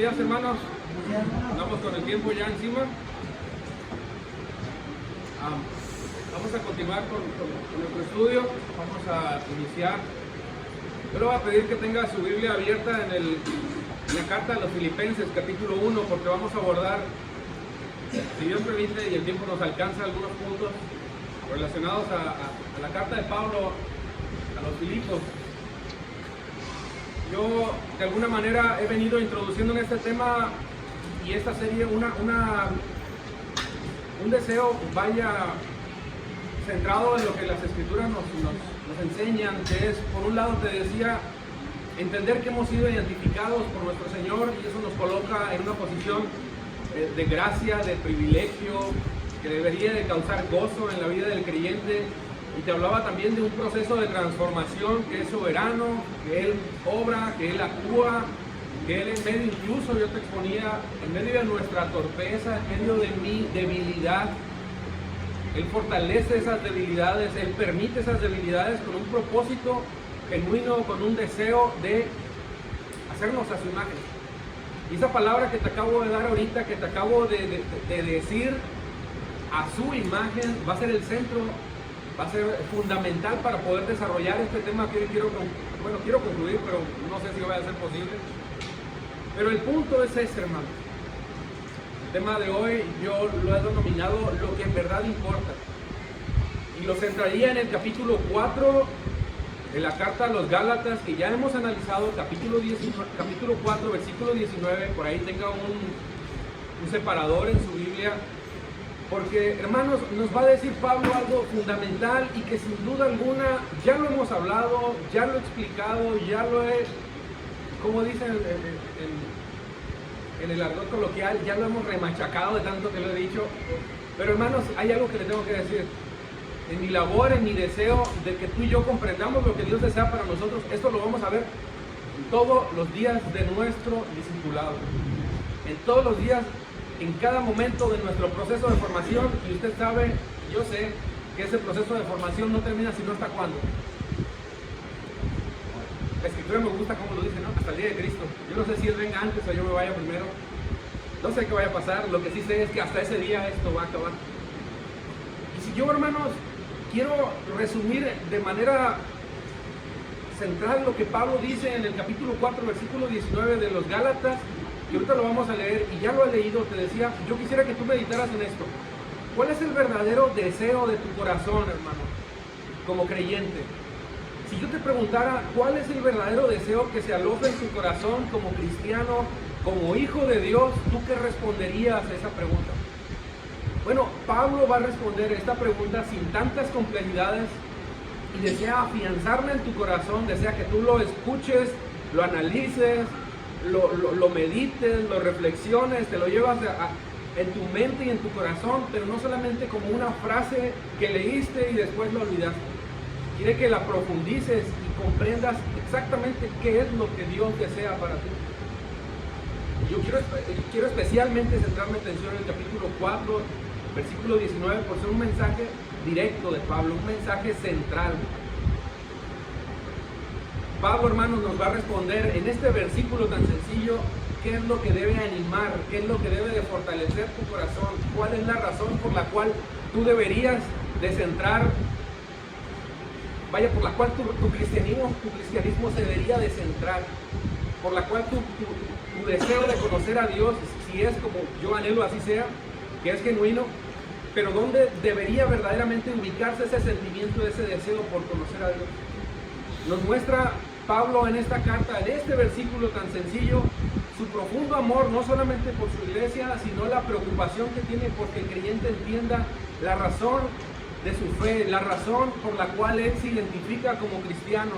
días, hermanos. Andamos con el tiempo ya encima. Vamos a continuar con nuestro estudio. Vamos a iniciar. Yo le voy a pedir que tenga su Biblia abierta en la carta de los Filipenses, capítulo 1, porque vamos a abordar, si Dios permite y el tiempo nos alcanza, algunos puntos relacionados a la carta de Pablo a los Filipos. Yo de alguna manera he venido introduciendo en este tema y esta serie un deseo vaya centrado en lo que las escrituras nos enseñan, que es, por un lado te decía, entender que hemos sido identificados por nuestro Señor, y eso nos coloca en una posición de gracia, de privilegio, que debería de causar gozo en la vida del creyente. Y te hablaba también de un proceso de transformación que es soberano, que Él obra, que Él actúa, que Él en medio, incluso yo te exponía, en medio de nuestra torpeza, en medio de mi debilidad, Él fortalece esas debilidades, Él permite esas debilidades con un propósito genuino, con un deseo de hacernos a su imagen. Y esa palabra que te acabo de dar ahorita, que te acabo de decir, a su imagen, va a ser el centro, va a ser fundamental para poder desarrollar este tema que quiero concluir, pero no sé si va a ser posible. Pero el punto es ese, hermano. El tema de hoy yo lo he denominado lo que en verdad importa. Y lo centraría en el capítulo 4 de la carta a los Gálatas, que ya hemos analizado, capítulo 4, versículo 19, por ahí tenga un separador en su Biblia. Porque, hermanos, nos va a decir Pablo algo fundamental y que sin duda alguna ya lo hemos hablado, ya lo he explicado, ya lo he, como dicen en el argot coloquial, ya lo hemos remachacado de tanto que lo he dicho. Pero, hermanos, hay algo que le tengo que decir. En mi labor, en mi deseo de que tú y yo comprendamos lo que Dios desea para nosotros, esto lo vamos a ver en todos los días de nuestro discipulado. En todos los días, en cada momento de nuestro proceso de formación. Y usted sabe, yo sé, que ese proceso de formación no termina sino hasta cuándo. La escritura me gusta como lo dice, ¿no? Hasta el día de Cristo. Yo no sé si Él venga antes o yo me vaya primero. No sé qué vaya a pasar. Lo que sí sé es que hasta ese día esto va a acabar. Y si yo, hermanos, quiero resumir de manera central lo que Pablo dice en el capítulo 4, versículo 19 de los Gálatas, y ahorita lo vamos a leer, y ya lo he leído, te decía, yo quisiera que tú meditaras en esto. ¿Cuál es el verdadero deseo de tu corazón, hermano, como creyente? Si yo te preguntara, ¿cuál es el verdadero deseo que se aloja en tu corazón como cristiano, como hijo de Dios? ¿Tú qué responderías a esa pregunta? Bueno, Pablo va a responder esta pregunta sin tantas complejidades y desea afianzarla en tu corazón, desea que tú lo escuches, lo analices, lo medites, lo reflexiones, te lo llevas en tu mente y en tu corazón, pero no solamente como una frase que leíste y después lo olvidaste. Quiere que la profundices y comprendas exactamente qué es lo que Dios desea para ti. Yo quiero especialmente centrar mi atención en el capítulo 4, versículo 19, por ser un mensaje directo de Pablo, un mensaje central. Pablo, hermanos, nos va a responder en este versículo tan sencillo qué es lo que debe animar, qué es lo que debe de fortalecer tu corazón, cuál es la razón por la cual tú deberías de centrar, por la cual tu cristianismo se debería de centrar, por la cual tu deseo de conocer a Dios, si es como yo anhelo así sea, que es genuino, pero ¿dónde debería verdaderamente ubicarse ese sentimiento, ese deseo por conocer a Dios? Nos muestra Pablo en esta carta, en este versículo tan sencillo, su profundo amor, no solamente por su iglesia, sino la preocupación que tiene porque el creyente entienda la razón de su fe, la razón por la cual él se identifica como cristiano.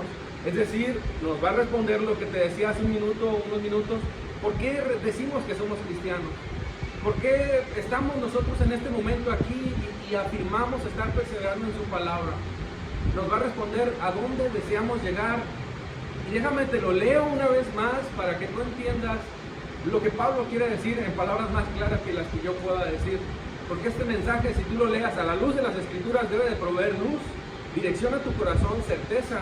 Es decir, nos va a responder lo que te decía hace unos minutos, ¿por qué decimos que somos cristianos? ¿Por qué estamos nosotros en este momento aquí y afirmamos estar perseverando en su palabra? Nos va a responder a dónde deseamos llegar. Y déjame, te lo leo una vez más para que tú entiendas lo que Pablo quiere decir en palabras más claras que las que yo pueda decir. Porque este mensaje, si tú lo leas a la luz de las Escrituras, debe de proveer luz, dirección a tu corazón, certeza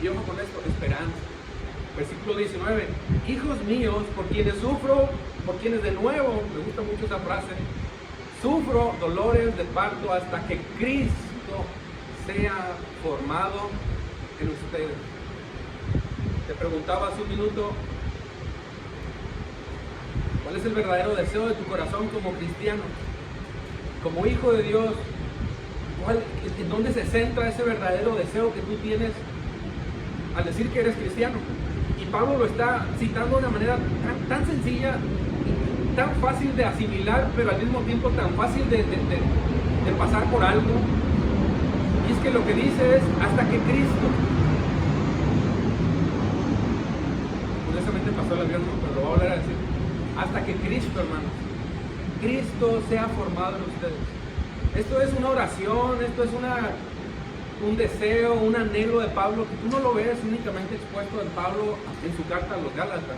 y, ojo con esto, esperanza. Versículo 19, hijos míos, por quienes sufro, por quienes de nuevo, me gusta mucho esa frase, sufro dolores de parto hasta que Cristo sea formado en ustedes. Te preguntaba hace un minuto, ¿cuál es el verdadero deseo de tu corazón como cristiano? Como hijo de Dios, ¿en dónde se centra ese verdadero deseo que tú tienes al decir que eres cristiano? Y Pablo lo está citando de una manera tan sencilla, tan fácil de asimilar, pero al mismo tiempo tan fácil de pasar por algo. Y es que lo que dice es, hasta que Cristo, curiosamente pasó el avión, pero lo voy a volver a decir, hasta que Cristo, hermanos, Cristo sea formado en ustedes. Esto es una oración, esto es un deseo, un anhelo de Pablo, que tú no lo ves únicamente expuesto en Pablo en su carta a los Gálatas.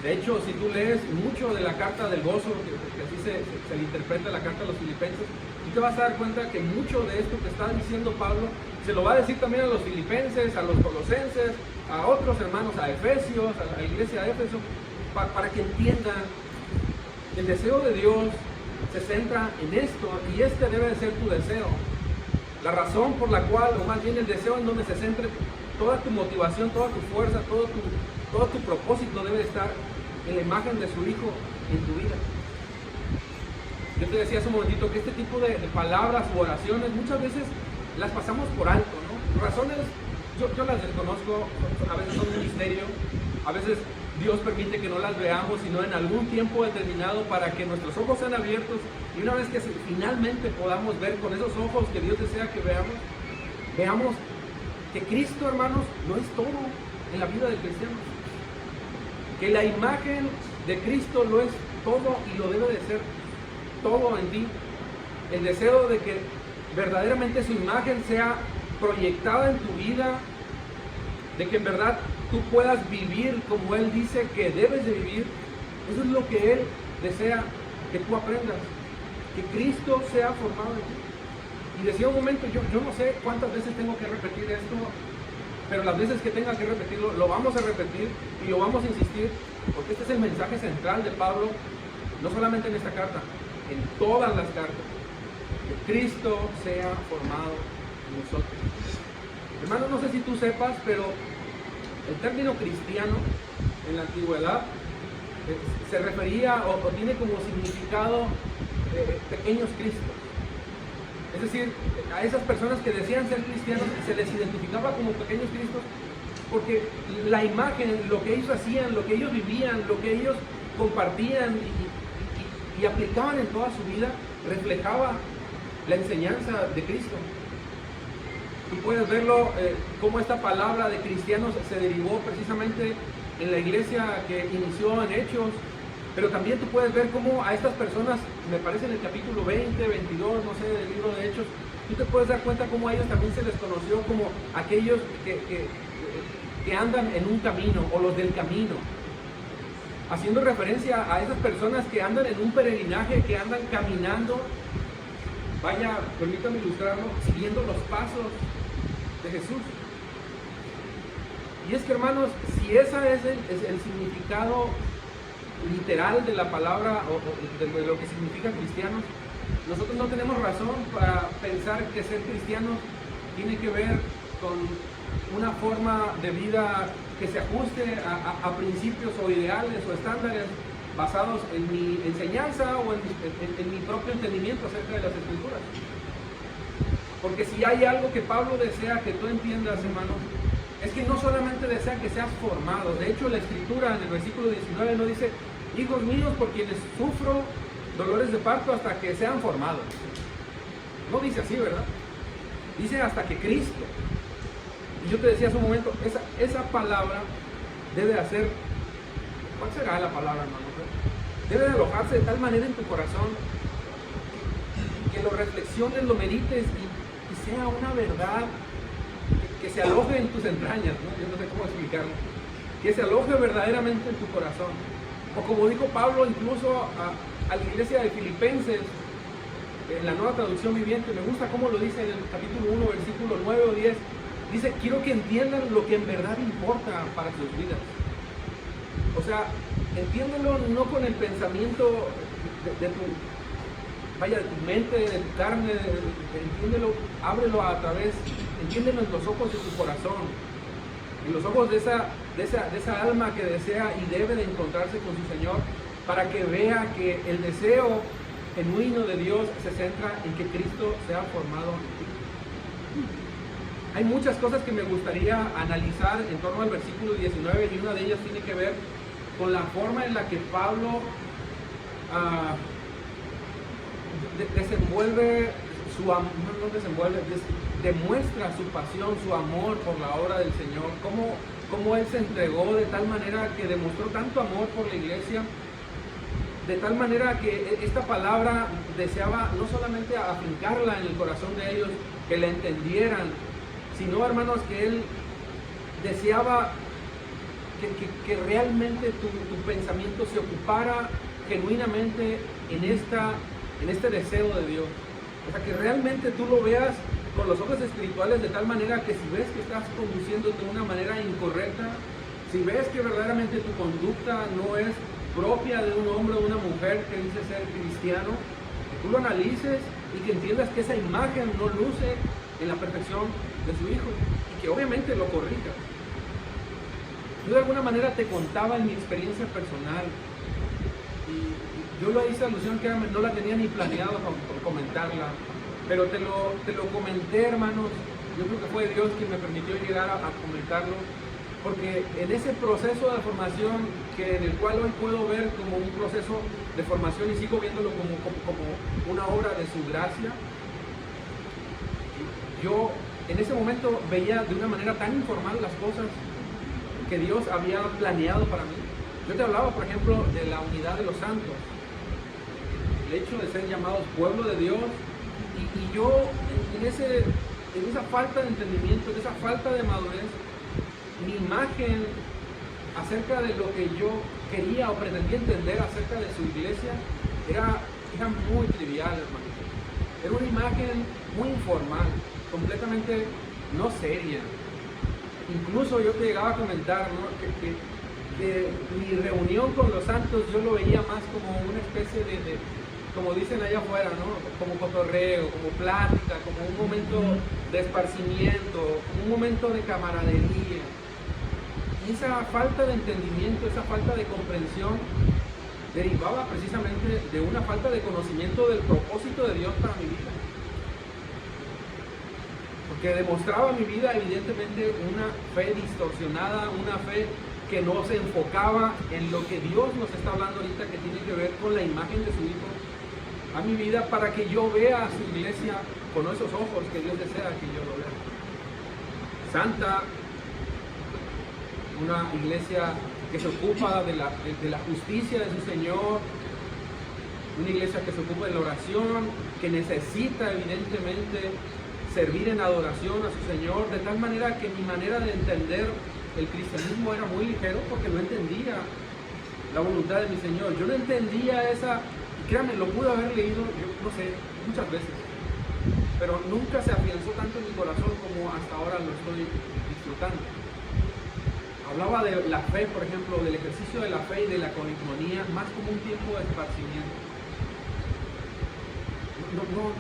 De hecho, si tú lees mucho de la carta del gozo, que así se le interpreta la carta a los filipenses, tú te vas a dar cuenta que mucho de esto que está diciendo Pablo, se lo va a decir también a los filipenses, a los colosenses, a otros hermanos, a Efesios, a la iglesia de Éfeso, para que entiendan. El deseo de Dios se centra en esto, y este debe de ser tu deseo. La razón por la cual, o más bien el deseo en donde se centre toda tu motivación, toda tu fuerza, todo tu propósito debe estar en la imagen de su Hijo en tu vida. Yo te decía hace un momentito que este tipo de palabras u oraciones muchas veces las pasamos por alto, ¿no? Razones, yo las desconozco, a veces son un misterio, a veces Dios permite que no las veamos, sino en algún tiempo determinado para que nuestros ojos sean abiertos y una vez que finalmente podamos ver con esos ojos que Dios desea que veamos que Cristo, hermanos, no es todo en la vida del cristiano. Que la imagen de Cristo lo es todo y lo debe de ser todo en ti. El deseo de que verdaderamente su imagen sea proyectada en tu vida, de que en verdad tú puedas vivir como Él dice que debes de vivir. Eso es lo que Él desea que tú aprendas, que Cristo sea formado en ti. Y decía un momento, yo no sé cuántas veces tengo que repetir esto, pero las veces que tenga que repetirlo, lo vamos a repetir y lo vamos a insistir, porque este es el mensaje central de Pablo, no solamente en esta carta, en todas las cartas, que Cristo sea formado en nosotros. Hermano, no sé si tú sepas, pero el término cristiano en la antigüedad se refería o tiene como significado pequeños cristos. Es decir, a esas personas que decían ser cristianos se les identificaba como pequeños cristos porque la imagen, lo que ellos hacían, lo que ellos vivían, lo que ellos compartían y aplicaban en toda su vida reflejaba la enseñanza de Cristo. Tú puedes verlo cómo esta palabra de cristianos se derivó precisamente en la iglesia que inició en Hechos, pero también tú puedes ver cómo a estas personas, me parece en el capítulo 20, 22, no sé, del libro de Hechos, tú te puedes dar cuenta cómo a ellos también se les conoció como aquellos que andan en un camino, o los del camino, haciendo referencia a esas personas que andan en un peregrinaje, que andan caminando, vaya, permítame ilustrarlo, siguiendo los pasos de Jesús. Y es que, hermanos, si ese es el significado literal de la palabra o de lo que significa cristianos, nosotros no tenemos razón para pensar que ser cristianos tiene que ver con una forma de vida que se ajuste a principios o ideales o estándares basados en mi enseñanza o en mi propio entendimiento acerca de las Escrituras. Porque si hay algo que Pablo desea que tú entiendas, hermano, es que no solamente desea que seas formado. De hecho, la Escritura en el versículo 19 no dice, hijos míos, por quienes sufro dolores de parto hasta que sean formados. No dice así, ¿verdad? Dice hasta que Cristo. Y yo te decía hace un momento, esa palabra debe hacer, ¿cuál será la palabra, hermano? Debe de alojarse de tal manera en tu corazón que lo reflexiones, lo medites y sea una verdad que se aloje en tus entrañas, ¿no? Yo no sé cómo explicarlo. Que se aloje verdaderamente en tu corazón. O como dijo Pablo incluso a la iglesia de Filipenses, en la Nueva Traducción Viviente, me gusta cómo lo dice en el capítulo 1, versículo 9 o 10, dice, quiero que entiendan lo que en verdad importa para sus vidas. O sea, entiéndelo no con el pensamiento de tu, vaya, de tu mente, de tu carne, entiéndelo, ábrelo a través, entiéndelo en los ojos de tu corazón, en los ojos de esa alma que desea y debe de encontrarse con su Señor, para que vea que el deseo genuino de Dios se centra en que Cristo sea formado en ti. Hay muchas cosas que me gustaría analizar en torno al versículo 19 y una de ellas tiene que ver con la forma en la que Pablo demuestra su pasión, su amor por la obra del Señor, cómo Él se entregó de tal manera que demostró tanto amor por la iglesia, de tal manera que esta palabra deseaba no solamente afincarla en el corazón de ellos, que la entendieran, sino, hermanos, que Él deseaba que realmente tu pensamiento se ocupara genuinamente en este deseo de Dios. O sea, que realmente tú lo veas con los ojos espirituales de tal manera que si ves que estás conduciéndote de una manera incorrecta, si ves que verdaderamente tu conducta no es propia de un hombre o una mujer que dice ser cristiano, que tú lo analices y que entiendas que esa imagen no luce en la perfección de su Hijo y que obviamente lo corrija. Yo de alguna manera te contaba en mi experiencia personal y yo lo hice alusión que no la tenía ni planeado por comentarla, pero te lo comenté, hermanos. Yo creo que fue Dios quien me permitió llegar a comentarlo, porque en ese proceso de formación en el cual hoy puedo ver como un proceso de formación y sigo viéndolo como una obra de su gracia, yo en ese momento veía de una manera tan informal las cosas que Dios había planeado para mí. Yo te hablaba, por ejemplo, de la unidad de los santos, el hecho de ser llamados pueblo de Dios, y yo en esa falta de entendimiento, en esa falta de madurez, mi imagen acerca de lo que yo quería o pretendía entender acerca de su iglesia era muy trivial, hermano. Era una imagen muy informal, completamente no seria. Incluso yo te llegaba a comentar, ¿no?, que mi reunión con los santos yo lo veía más como una especie de como dicen allá afuera, ¿no?, como cotorreo, como plática, como un momento de esparcimiento, un momento de camaradería. Y esa falta de entendimiento, esa falta de comprensión derivaba precisamente de una falta de conocimiento del propósito de Dios para mi vida. Porque demostraba mi vida evidentemente una fe distorsionada, una fe que no se enfocaba en lo que Dios nos está hablando ahorita, que tiene que ver con la imagen de su Hijo a mi vida, para que yo vea a su iglesia con esos ojos que Dios desea que yo lo vea. Santa, una iglesia que se ocupa de la justicia de su Señor, una iglesia que se ocupa de la oración, que necesita evidentemente servir en adoración a su Señor, de tal manera que mi manera de entender el cristianismo era muy ligero, porque no entendía la voluntad de mi Señor. Yo no entendía esa, y créanme, lo pude haber leído, yo no sé, muchas veces, pero nunca se afianzó tanto en mi corazón como hasta ahora lo estoy disfrutando. Hablaba de la fe, por ejemplo, del ejercicio de la fe y de la coinonía, más como un tiempo de esparcimiento.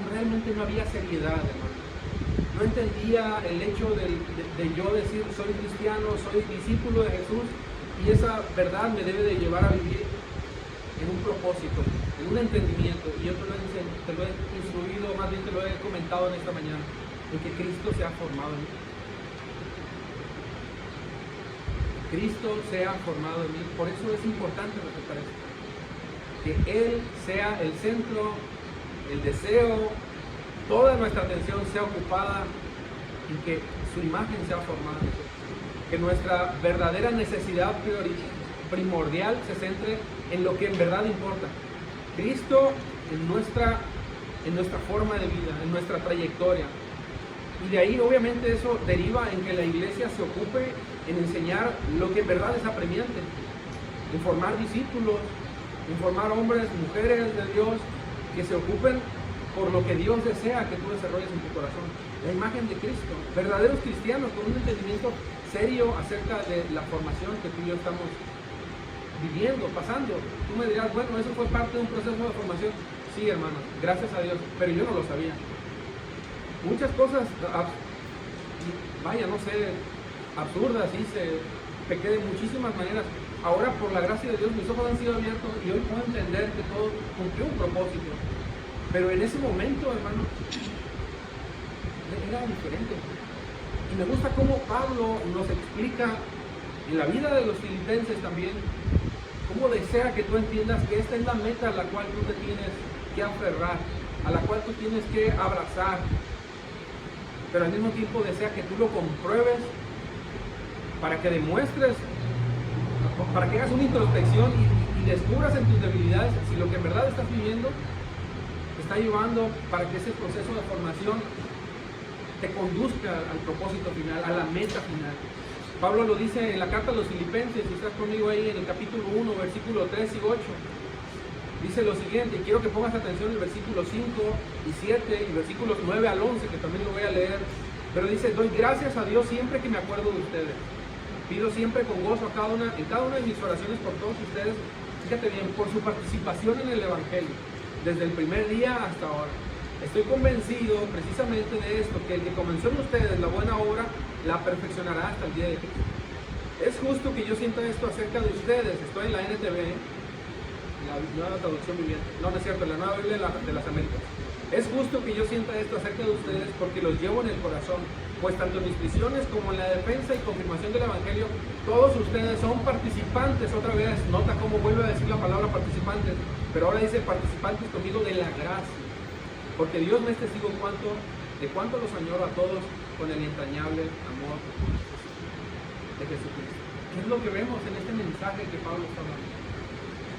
Realmente no había seriedad, hermano. No entendía el hecho de yo decir soy cristiano, soy discípulo de Jesús, y esa verdad me debe de llevar a vivir en un propósito, en un entendimiento. Y yo te lo he instruido, más bien te lo he comentado en esta mañana, en que Cristo se ha formado en mí. Cristo sea formado en mí. Por eso es importante respetar esto, que Él sea el centro, el deseo, toda nuestra atención sea ocupada en que su imagen sea formada en nosotros, que nuestra verdadera necesidad primordial se centre en lo que en verdad importa, Cristo en nuestra forma de vida, en nuestra trayectoria. Y de ahí obviamente eso deriva en que la iglesia se ocupe en enseñar lo que en verdad es apremiante, en formar discípulos, en formar hombres, mujeres de Dios que se ocupen por lo que Dios desea que tú desarrolles en tu corazón, la imagen de Cristo, verdaderos cristianos con un entendimiento serio acerca de la formación que tú y yo estamos viviendo, pasando. Tú me dirás, bueno, eso fue parte de un proceso de formación. Sí, hermanos, gracias a Dios, pero yo no lo sabía. Muchas cosas, vaya, no sé, absurdas, pequé de muchísimas maneras. Ahora, por la gracia de Dios, mis ojos han sido abiertos y hoy puedo entender que todo cumplió un propósito. Pero en ese momento, hermano, era diferente. Y me gusta cómo Pablo nos explica en la vida de los filipenses también, cómo desea que tú entiendas que esta es la meta a la cual tú te tienes que aferrar, a la cual tú tienes que abrazar, pero al mismo tiempo desea que tú lo compruebes para que demuestres, para que hagas una introspección y descubras en tus debilidades si lo que en verdad estás viviendo te está llevando para que ese proceso de formación te conduzca al propósito final, a la meta final. Pablo lo dice en la carta a los Filipenses, si estás conmigo ahí en el capítulo 1, versículos 3 y 8. Dice lo siguiente, y quiero que pongas atención en el versículo 5 y 7 y versículos 9 al 11, que también lo voy a leer. Pero dice, doy gracias a Dios siempre que me acuerdo de ustedes. Pido siempre con gozo en cada una de mis oraciones por todos ustedes, fíjate bien, por su participación en el Evangelio, desde el primer día hasta ahora. Estoy convencido precisamente de esto, que el que comenzó en ustedes la buena obra, la perfeccionará hasta el día de Cristo. Es justo que yo sienta esto acerca de ustedes. Estoy en la NTV, la nueva traducción viviente. No, no es cierto, la nueva Biblia de las Américas. Es justo que yo sienta esto acerca de ustedes porque los llevo en el corazón, pues tanto en mis prisiones como en la defensa y confirmación del Evangelio, todos ustedes son participantes. Otra vez, nota cómo vuelve a decir la palabra participantes, pero ahora dice participantes conmigo de la gracia. Porque Dios me es testigo de cuánto los añoro a todos con el entrañable amor de Jesucristo. ¿Qué es lo que vemos en este mensaje que Pablo está hablando?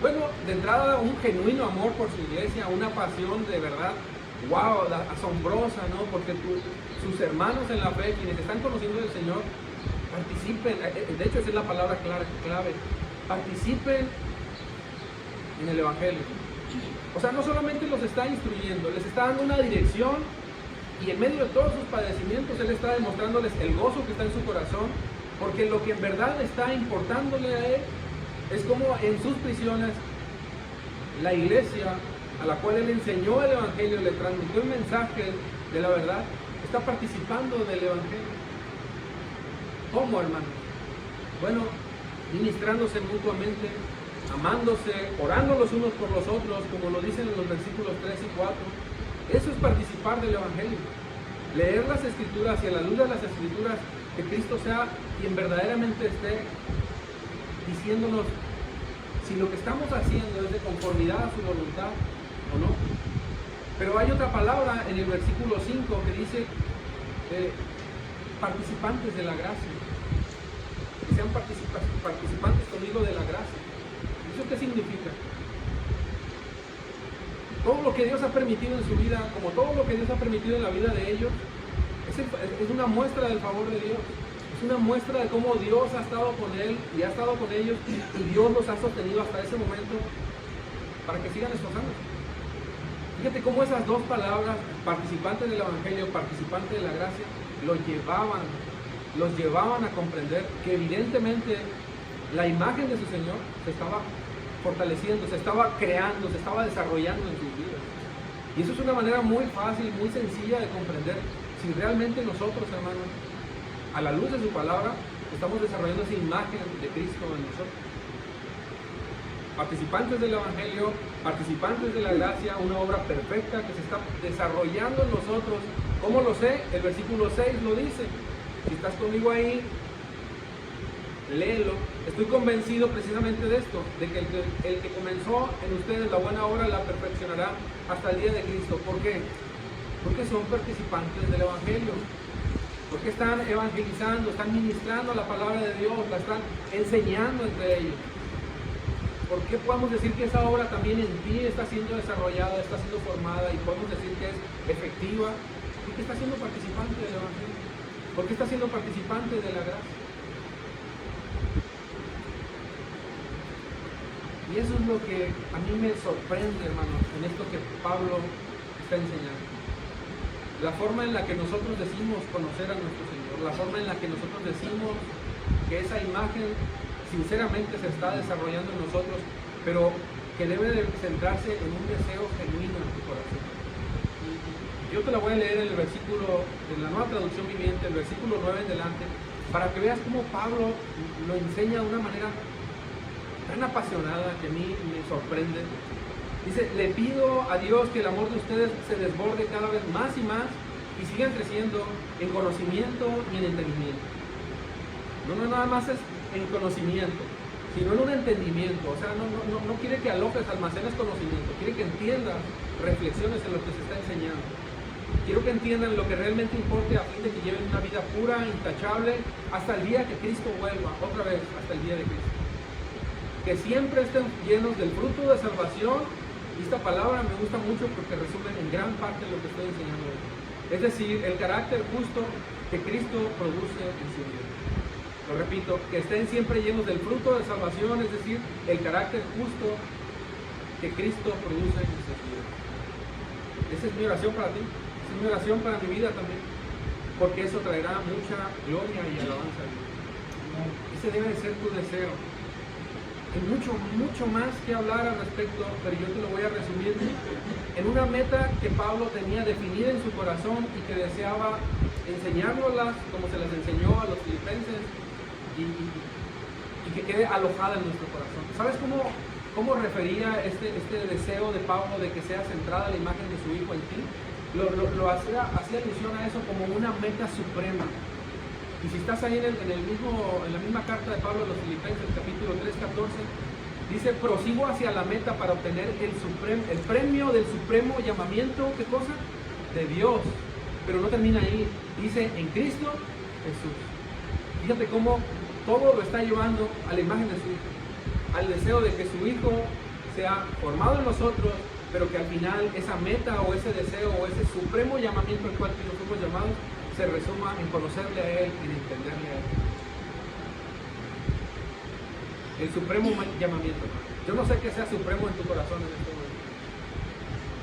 Bueno, de entrada un genuino amor por su iglesia, una pasión de verdad, wow, asombrosa, ¿no? Porque sus hermanos en la fe, quienes están conociendo al Señor, participen, de hecho esa es la palabra clave, participen en el Evangelio. O sea, no solamente los está instruyendo, les está dando una dirección y en medio de todos sus padecimientos Él está demostrándoles el gozo que está en su corazón, porque lo que en verdad está importándole a Él es como en sus prisiones la iglesia a la cual Él enseñó el Evangelio, le transmitió el mensaje de la verdad, está participando del Evangelio. ¿Cómo, hermanos? Bueno, ministrándose mutuamente, amándose, orando los unos por los otros, como lo dicen en los versículos 3 y 4. Eso es participar del Evangelio. Leer las Escrituras y a la luz de las Escrituras, que Cristo sea quien verdaderamente esté diciéndonos si lo que estamos haciendo es de conformidad a su voluntad o no. Pero hay otra palabra en el versículo 5 que dice participantes de la gracia. Que sean participantes conmigo de la gracia. ¿Eso qué significa? Todo lo que Dios ha permitido en su vida, como todo lo que Dios ha permitido en la vida de ellos, es una muestra del favor de Dios. Es una muestra de cómo Dios ha estado con Él y ha estado con ellos y Dios los ha sostenido hasta ese momento para que sigan esforzándose. Fíjate cómo esas dos palabras, participantes del Evangelio, participantes de la gracia, los llevaban a comprender que evidentemente la imagen de su Señor se estaba fortaleciendo, se estaba creando, se estaba desarrollando en sus vidas. Y eso es una manera muy fácil, muy sencilla de comprender si realmente nosotros, hermanos, a la luz de su palabra, estamos desarrollando esa imagen de Cristo en nosotros. Participantes del Evangelio, participantes de la gracia, una obra perfecta que se está desarrollando en nosotros. ¿Cómo lo sé? El versículo 6 lo dice. Si estás conmigo ahí, léelo. Estoy convencido precisamente de esto, de que el que comenzó en ustedes la buena obra la perfeccionará hasta el día de Cristo. ¿Por qué? Porque son participantes del Evangelio. Porque están evangelizando, están ministrando la palabra de Dios, la están enseñando entre ellos. ¿Por qué podemos decir que esa obra también en ti está siendo desarrollada, está siendo formada y podemos decir que es efectiva? Porque está siendo participante del Evangelio. Porque está siendo participante de la gracia. Y eso es lo que a mí me sorprende, hermanos, en esto que Pablo está enseñando. La forma en la que nosotros decimos conocer a nuestro Señor, la forma en la que nosotros decimos que esa imagen sinceramente se está desarrollando en nosotros, pero que debe de centrarse en un deseo genuino en tu corazón. Yo te la voy a leer en el versículo, en la Nueva Traducción Viviente, el versículo 9 en delante, para que veas cómo Pablo lo enseña de una manera tan apasionada que a mí me sorprende. Dice, le pido a Dios que el amor de ustedes se desborde cada vez más y más y sigan creciendo en conocimiento y en entendimiento. No nada más es en conocimiento, sino en un entendimiento. O sea, no quiere que alojes, almacenes conocimiento, quiere que entiendas, reflexiones en lo que se está enseñando. Quiero que entiendan lo que realmente importa a fin de que lleven una vida pura, intachable, hasta el día que Cristo vuelva, otra vez, hasta el día de Cristo. Que siempre estén llenos del fruto de salvación. Y esta palabra me gusta mucho porque resume en gran parte lo que estoy enseñando hoy. Es decir, el carácter justo que Cristo produce en su vida. Lo repito, que estén siempre llenos del fruto de salvación, es decir, el carácter justo que Cristo produce en su vida. Esa es mi oración para ti, esa es mi oración para mi vida también, porque eso traerá mucha gloria y alabanza a Dios. Ese debe de ser tu deseo. Hay mucho más que hablar al respecto, pero yo te lo voy a resumir en una meta que Pablo tenía definida en su corazón y que deseaba enseñárnoslas como se las enseñó a los filipenses y que quede alojada en nuestro corazón. ¿Sabes cómo refería este deseo de Pablo de que sea centrada la imagen de su Hijo en ti? Hacía alusión a eso como una meta suprema. Y si estás ahí en la misma carta de Pablo a los Filipenses, capítulo 3, 14, dice, prosigo hacia la meta para obtener el premio del supremo llamamiento, ¿qué cosa? De Dios. Pero no termina ahí, dice, en Cristo Jesús. Fíjate cómo todo lo está llevando a la imagen de su Hijo, al deseo de que su Hijo sea formado en nosotros, pero que al final esa meta o ese deseo o ese supremo llamamiento al cual nos fuimos llamados se resuma en conocerle a Él y en entenderle a Él. El supremo llamamiento. Yo no sé qué sea supremo en tu corazón en este momento.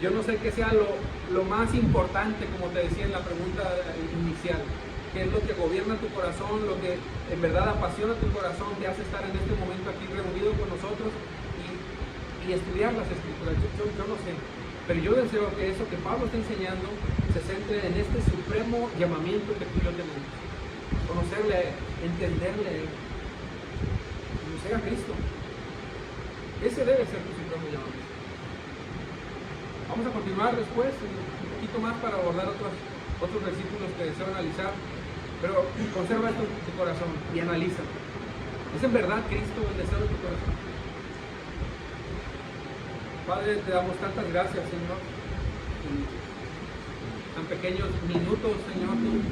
Yo no sé qué sea lo más importante, como te decía en la pregunta inicial. ¿Qué es lo que gobierna tu corazón? Lo que en verdad apasiona tu corazón, te hace estar en este momento aquí reunido con nosotros y estudiar las Escrituras. Yo no sé. Pero yo deseo que eso que Pablo está enseñando se centre en este supremo llamamiento que tú y yo tenemos. Conocerle a Él, entenderle a Él, conocer a Cristo. Ese debe ser tu supremo llamamiento. Vamos a continuar después, un poquito más para abordar otros versículos que deseo analizar. Pero conserva esto en tu corazón y analiza. ¿Es en verdad Cristo el deseo de tu corazón? Padre, te damos tantas gracias, Señor. En tan pequeños minutos, Señor, tú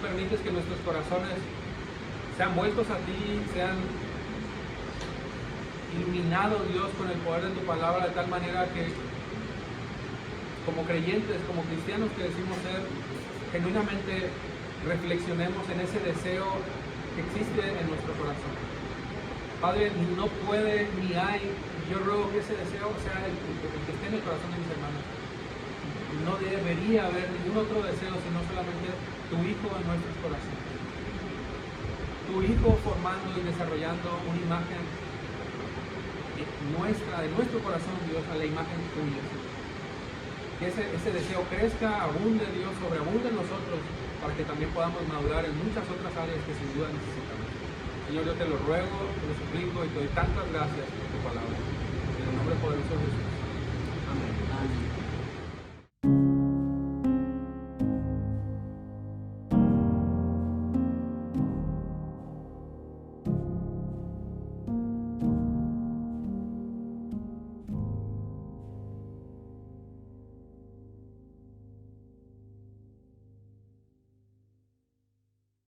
permites que nuestros corazones sean vueltos a ti, sean iluminados, Dios, con el poder de tu palabra, de tal manera que como creyentes, como cristianos que decimos ser, genuinamente reflexionemos en ese deseo que existe en nuestro corazón. Padre, no puede ni hay. Yo ruego que ese deseo sea el que esté en el corazón de mis hermanos. No debería haber ningún otro deseo, sino solamente tu Hijo en nuestros corazones. Tu Hijo formando y desarrollando una imagen nuestra, de nuestro corazón, Dios, a la imagen tuya. Que ese deseo crezca, abunde, Dios, sobreabunde en nosotros, para que también podamos madurar en muchas otras áreas que sin duda necesitamos. Señor, yo te lo ruego, te lo suplico y te doy tantas gracias por tu palabra. En el nombre poderoso de Jesús.